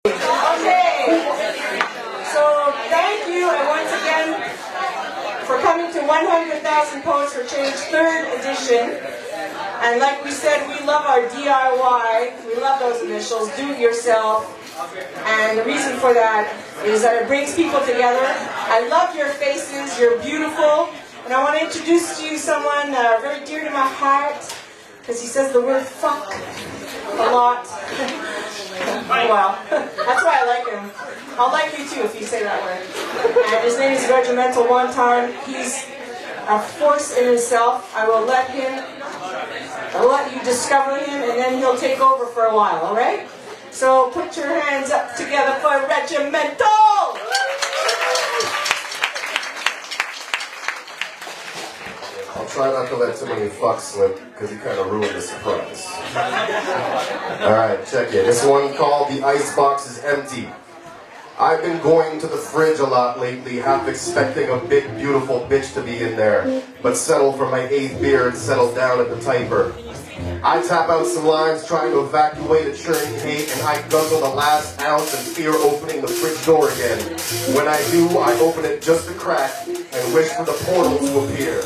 Okay, so thank you once again for coming to 100,000 Poets for Change 3rd edition. And like we said, we love our DIY, we love those initials, do it yourself. And the reason for that is that it brings people together. I love your faces, you're beautiful. And I want to introduce to you someone very dear to my heart, because he says the word fuck a lot. Well, that's why I like him. I'll like you too if you say that word. And his name is Regimental Onetone. He's a force in himself. I will let you discover him, and then he'll take over for a while, alright? So put your hands up together for Regimental! I'll try not to let too many fucks slip, because he kind of ruined the surprise. Alright, check it. This one called The Icebox is Empty. I've been going to the fridge a lot lately, half expecting a big, beautiful bitch to be in there, but settle for my 8th beer and settle down at the typer. I tap out some lines trying to evacuate a churning hate, and I guzzle the last ounce in fear opening the fridge door again. When I do, I open it just a crack and wish for the portal to appear.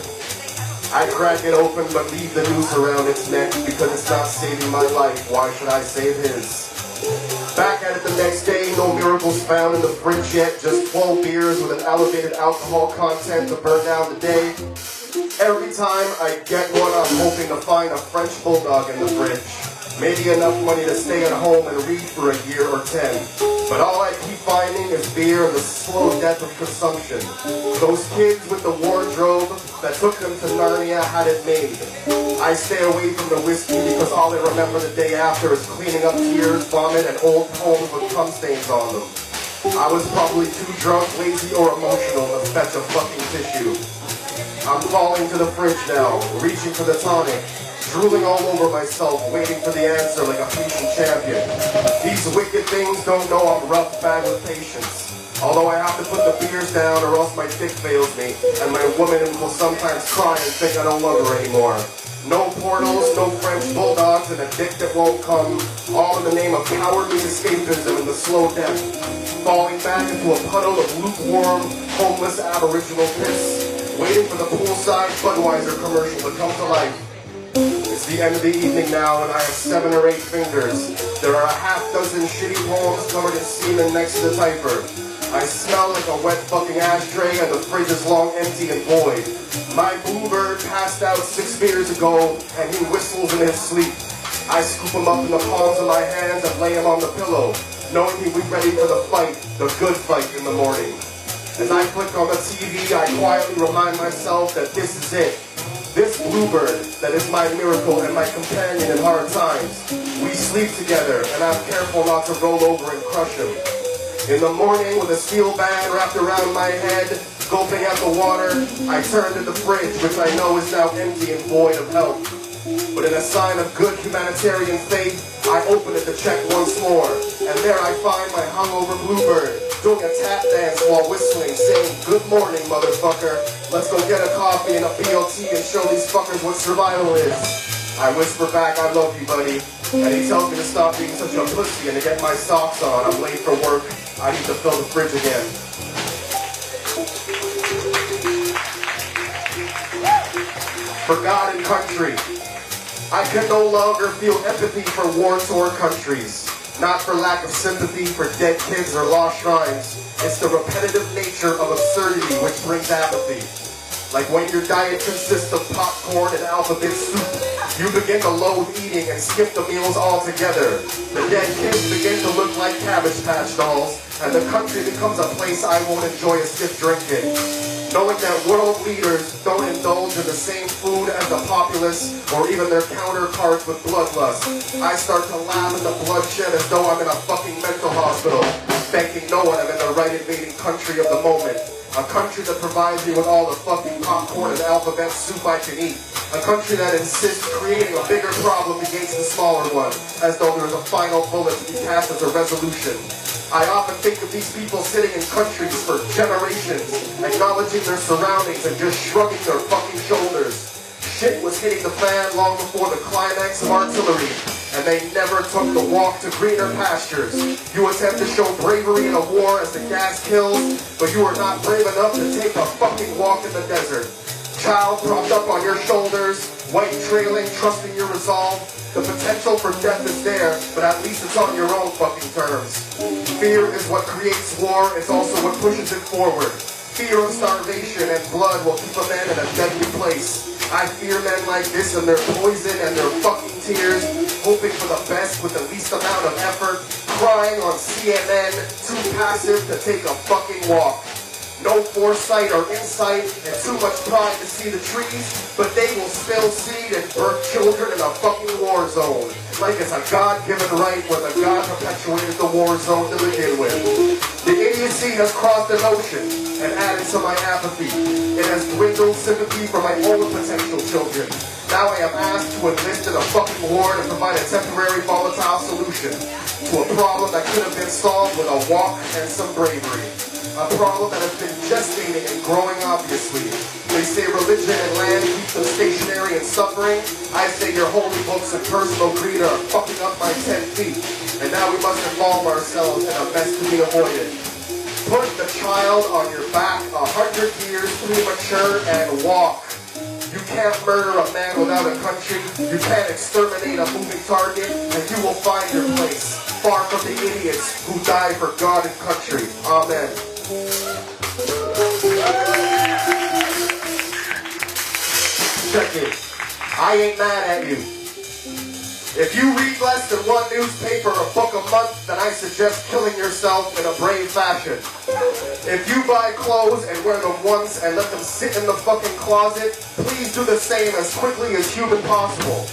I crack it open but leave the noose around its neck because it's not saving my life. Why should I save his? Back at it the next day, no miracles found in the fridge yet, just 12 beers with an elevated alcohol content to burn down the day. Every time I get one, I'm hoping to find a French bulldog in the fridge. Maybe enough money to stay at home and read for a year or 10. But all I keep finding is beer and the slow death of consumption. Those kids with the wardrobe that took them to Narnia had it made. I stay away from the whiskey because all I remember the day after is cleaning up tears, vomit, and old poems with cum stains on them. I was probably too drunk, lazy, or emotional to fetch a fucking tissue. I'm falling to the fridge now, reaching for the tonic, drooling all over myself, waiting for the answer like a patient champion. These wicked things don't know I'm rough bad with patience. Although I have to put the beers down or else my dick fails me, and my woman will sometimes cry and think I don't love her anymore. No portals, no French bulldogs, and a dick that won't come, all in the name of cowardly escapism and the slow death. Falling back into a puddle of lukewarm, homeless aboriginal piss, waiting for the poolside Budweiser commercial to come to life. It's the end of the evening now and I have 7 or 8 fingers. There are a half dozen shitty poems covered in semen next to the typer. I smell like a wet fucking ashtray and the fridge is long empty and void. My bluebird passed out 6 beers ago and he whistles in his sleep. I scoop him up in the palms of my hands and lay him on the pillow, knowing he'll be ready for the fight, the good fight in the morning. As I click on the TV, I quietly remind myself that this is it. This bluebird that is my miracle and my companion in hard times. We sleep together and I'm careful not to roll over and crush him. In the morning with a steel band wrapped around my head, gulping out the water, I turn to the fridge, which I know is now empty and void of help. But in a sign of good humanitarian faith, I open it to check once more, and there I find my hungover bluebird doing a tap dance while whistling, saying, "Good morning, motherfucker. Let's go get a coffee and a BLT and show these fuckers what survival is." I whisper back, "I love you, buddy." And he tells me to stop being such a pussy and to get my socks on. I'm late for work. I need to fill the fridge again. For God and country. I can no longer feel empathy for war-torn countries. Not for lack of sympathy for dead kids or lost shrines. It's the repetitive nature of absurdity which brings apathy. Like when your diet consists of popcorn and alphabet soup, you begin to loathe eating and skip the meals altogether. The dead kids begin to look like Cabbage Patch dolls, and the country becomes a place I won't enjoy a stiff drink in. Knowing that world leaders don't indulge in the same food as the populace or even their counterparts with bloodlust, I start to laugh at the bloodshed as though I'm in a fucking mental hospital, thanking no one I'm in the right invading country of the moment. A country that provides me with all the fucking popcorn and alphabet soup I can eat. A country that insists creating a bigger problem against the smaller one, as though there's a final bullet to be cast as a resolution. I often think of these people sitting in countries for generations, acknowledging their surroundings and just shrugging their fucking shoulders. Shit was hitting the fan long before the climax of artillery. and they never took the walk to greener pastures. You attempt to show bravery in a war as the gas kills, but you are not brave enough to take a fucking walk in the desert. Child propped up on your shoulders, white trailing, trusting your resolve. The potential for death is there, but at least it's on your own fucking terms. Fear is what creates war, it's also what pushes it forward. Fear of starvation and blood will keep a man in a deadly place. I fear men like this and their poison and their fucking tears, hoping for the best with the least amount of effort, crying on CNN, too passive to take a fucking walk. No foresight or insight and too much pride to see the trees, but they will spill seed and birth children in a fucking war zone. Like it's a God-given right where the God perpetuated the war zone to begin with. The idiocy has crossed an ocean and added to my apathy. It has dwindled sympathy for my own potential children. Now I am asked to enlist in a fucking war to provide a temporary volatile solution to a problem that could have been solved with a walk and some bravery. A problem that has been gestating and growing obviously. They say religion and land keep them stationary and suffering. I say your holy books and personal greed are fucking up my 10 feet. And now we must involve ourselves in a mess to be avoided. Put the child on your back 100 years premature and walk. You can't murder a man without a country. You can't exterminate a moving target, and you will find your place, far from the idiots who die for God and country. Amen. Check it. I ain't mad at you. If you read less than one newspaper or book a month, then I suggest killing yourself in a brave fashion. If you buy clothes and wear them once and let them sit in the fucking closet, please do the same as quickly as human possible.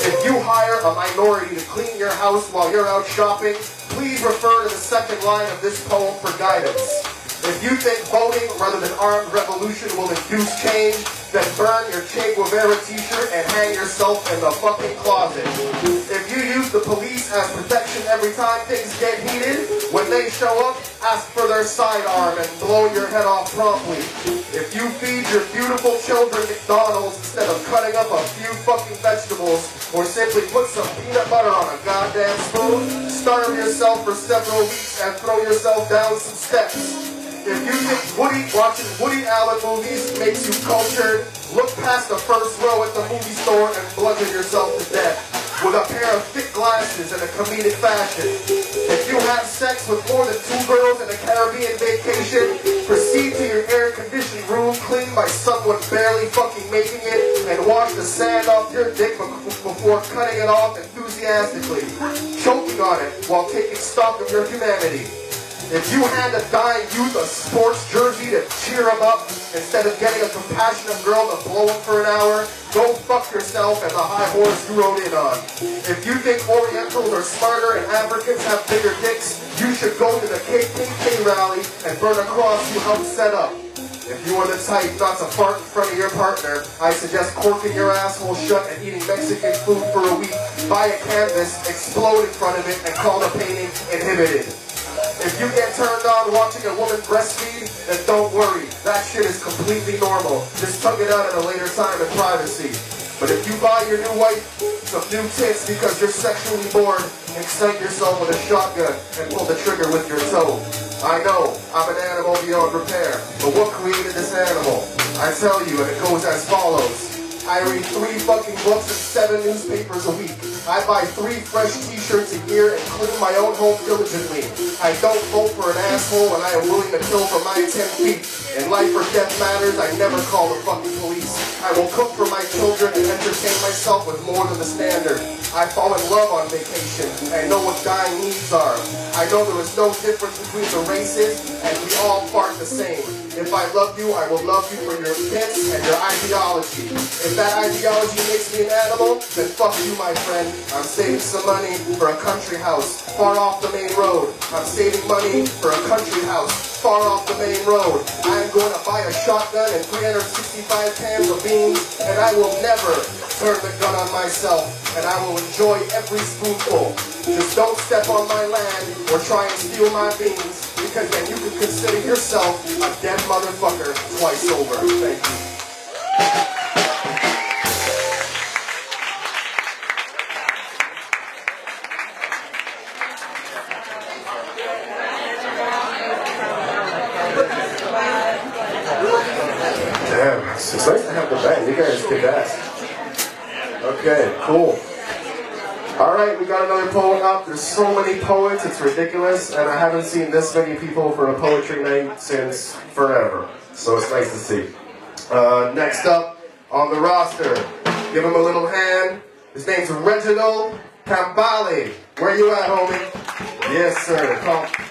If you hire a minority to clean your house while you're out shopping, please refer to the second line of this poem for guidance. If you think voting rather than armed revolution will induce change, then burn your Che Guevara t-shirt and hang yourself in the fucking closet. If you use the police as protection every time things get heated, when they show up, ask for their sidearm and blow your head off promptly. If you feed your beautiful children McDonald's instead of cutting up a few fucking vegetables, or simply put some peanut butter on a goddamn spoon, starve yourself for several weeks and throw yourself down some steps. If you think watching Woody Allen movies makes you cultured, look past the first row at the movie store and bludgeon yourself to death with a pair of thick glasses in a comedic fashion. If you have sex with more than 2 girls in a Caribbean vacation, proceed to your air-conditioned room cleaned by someone barely fucking making it and wash the sand off your dick before cutting it off enthusiastically, choking on it while taking stock of your humanity. If you hand a dying youth a sports jersey to cheer him up instead of getting a compassionate girl to blow him for an hour, go fuck yourself and the high horse you rode in on. If you think Orientals are smarter and Africans have bigger dicks, you should go to the KKK rally and burn a cross you helped set up. If you are the type not to fart in front of your partner, I suggest corking your asshole shut and eating Mexican food for a week. Buy a canvas, explode in front of it, and call the painting inhibited. If you get turned on watching a woman breastfeed, then don't worry. That shit is completely normal. Just tug it out at a later time in privacy. But if you buy your new wife some new tits because you're sexually bored, excite yourself with a shotgun and pull the trigger with your toe. I know, I'm an animal beyond repair, but what created this animal? I tell you, and it goes as follows. I read 3 fucking books and 7 newspapers a week. I buy 3 fresh t-shirts a year and clean my own home diligently. I don't vote for an asshole and I am willing to kill for my 10 feet. In life or death matters, I never call the fucking police. I will cook for my children and entertain myself with more than the standard. I fall in love on vacation and know what dying needs are. I know there is no difference between the races and we all fart the same. If I love you, I will love you for your bits and your ideology. If that ideology makes me an animal, then fuck you, my friend. I'm saving some money for a country house far off the main road. I'm saving money for a country house far off the main road. I am going to buy a shotgun and 365 cans of beans, and I will never turn the gun on myself, and I will enjoy every spoonful. Just don't step on my land or try and steal my beans, because then you can consider yourself a dead motherfucker twice over. Thank you. It's nice to have the band. You guys kick ass. Okay, cool. Alright, we got another poem up. There's so many poets, it's ridiculous, and I haven't seen this many people for a poetry night since forever. So it's nice to see. Next up on the roster, give him a little hand. His name's Reginald Campbell. Where you at, homie? Yes, sir. Come.